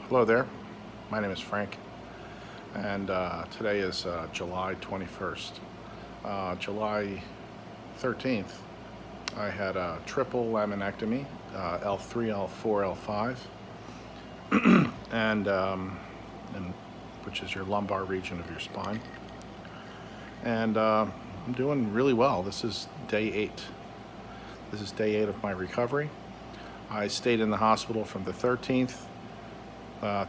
Hello there, my name is Frank, and today is July 21st. July 13th, I had a triple laminectomy, L3L4L5, and which is your lumbar region of your spine. And I'm doing really well. This is day 8. This is day 8 of my recovery. I stayed in the hospital from the 13th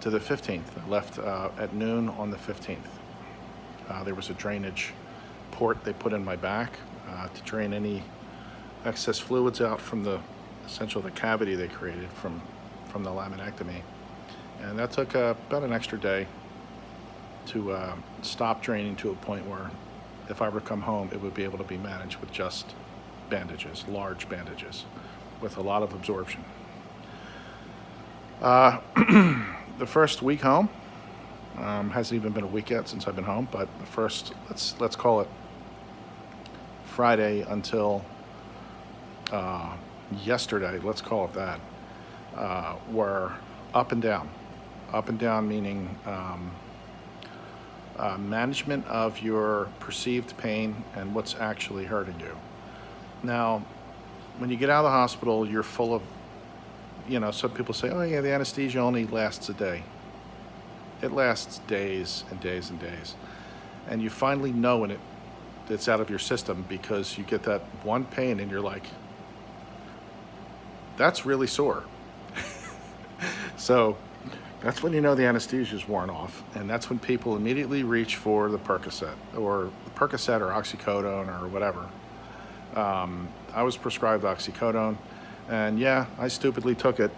to the 15th. I left at noon on the 15th. There was a drainage port they put in my back to drain any excess fluids out from the cavity they created from the laminectomy. And that took about an extra day to stop draining to a point where if I were to come home, it would be able to be managed with just bandages, large bandages, with a lot of absorption. The first week home, hasn't even been a week yet since I've been home, but the first, let's call it Friday until yesterday, let's call it that, were up and down. Up and down meaning management of your perceived pain and what's actually hurting you. Now, when you get out of the hospital, you're full of, some people say, oh yeah, the anesthesia only lasts a day. It lasts days and days and days. And you finally know when it's out of your system because you get that one pain and you're like, that's really sore. So that's when you know the anesthesia is worn off. And that's when people immediately reach for the Percocet or oxycodone or whatever. I was prescribed oxycodone. And yeah, I stupidly took it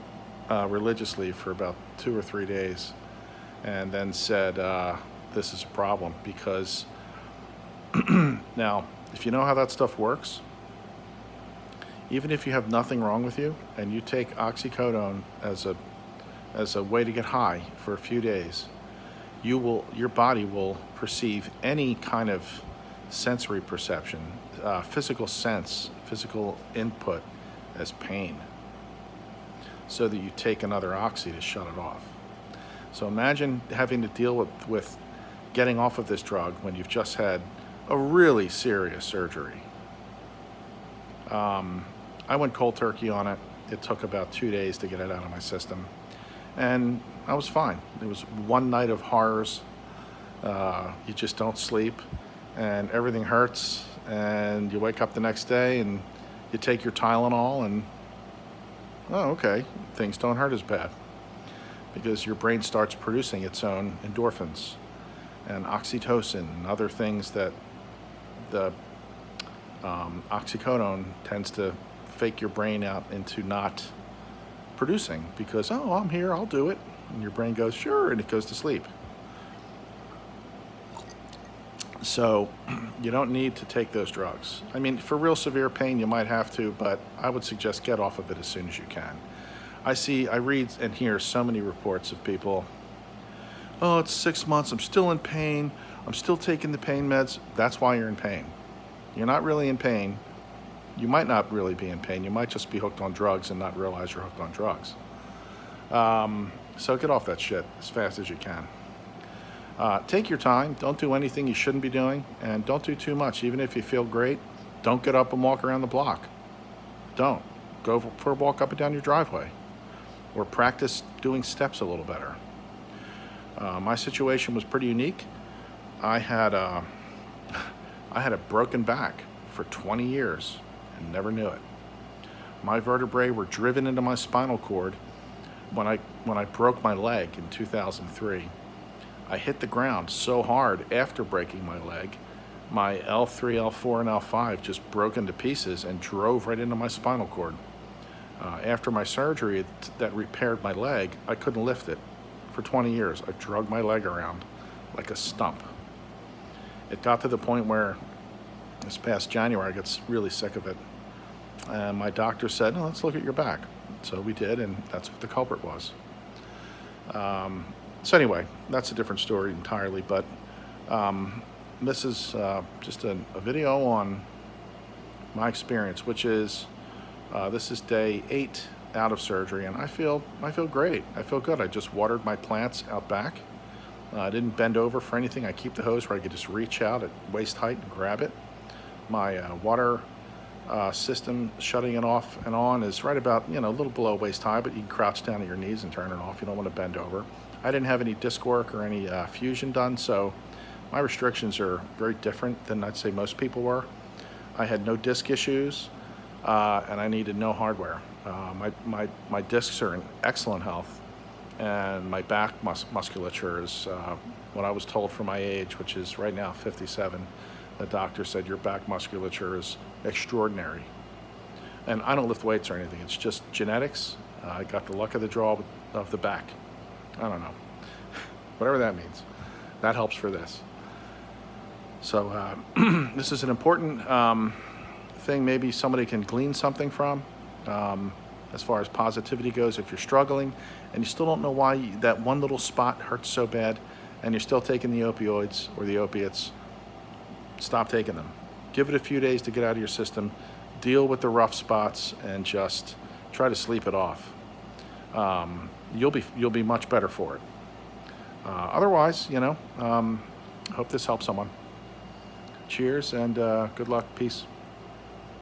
religiously for about 2 or 3 days and then said, this is a problem because now, if you know how that stuff works, even if you have nothing wrong with you and you take oxycodone as a way to get high for a few days, your body will perceive any kind of sensory perception, physical input as pain, so that you take another oxy to shut it off. So imagine having to deal with getting off of this drug when you've just had a really serious surgery. I went cold turkey on it. It took about 2 days to get it out of my system, and I was fine. It was one night of horrors. You just don't sleep, and everything hurts, and you wake up the next day and you take your Tylenol and, oh, okay, things don't hurt as bad because your brain starts producing its own endorphins and oxytocin and other things that the oxycodone tends to fake your brain out into not producing because, oh, I'm here, I'll do it. And your brain goes, sure, and it goes to sleep. So you don't need to take those drugs. I mean, for real severe pain, you might have to, but I would suggest get off of it as soon as you can. I read and hear so many reports of people, oh, it's 6 months, I'm still in pain, I'm still taking the pain meds. That's why you're in pain. You're not really in pain. You might not really be in pain. You might just be hooked on drugs and not realize you're hooked on drugs. So get off that shit as fast as you can. Take your time. Don't do anything you shouldn't be doing, and don't do too much. Even if you feel great, don't get up and walk around the block. Don't. Go for a walk up and down your driveway, or practice doing steps a little better. My situation was pretty unique. I had a broken back for 20 years and never knew it. My vertebrae were driven into my spinal cord when I broke my leg in 2003. I hit the ground so hard after breaking my leg, my L3, L4, and L5 just broke into pieces and drove right into my spinal cord. After my surgery that repaired my leg, I couldn't lift it. For 20 years, I drug my leg around like a stump. It got to the point where this past January, I got really sick of it. And my doctor said, no, let's look at your back. So we did, and that's what the culprit was. So anyway, that's a different story entirely, but this is just a video on my experience, which is, this is day 8 out of surgery, and I feel great. I feel good. I just watered my plants out back. I didn't bend over for anything. I keep the hose where I could just reach out at waist height and grab it. My water system, shutting it off and on, is right about, a little below waist high, but you can crouch down at your knees and turn it off. You don't want to bend over. I didn't have any disc work or any fusion done, so my restrictions are very different than I'd say most people were. I had no disc issues, and I needed no hardware. My discs are in excellent health, and my back musculature is what I was told for my age, which is right now 57. The doctor said your back musculature is extraordinary. And I don't lift weights or anything. It's just genetics. I got the luck of the draw of the back. I don't know. Whatever that means. That helps for this. So this is an important thing maybe somebody can glean something from. As far as positivity goes, if you're struggling and you still don't know why that one little spot hurts so bad and you're still taking the opioids or the opiates, stop taking them. Give it a few days to get out of your system, deal with the rough spots, and just try to sleep it off. You'll be much better for it. Otherwise, hope this helps someone. Cheers and good luck. Peace.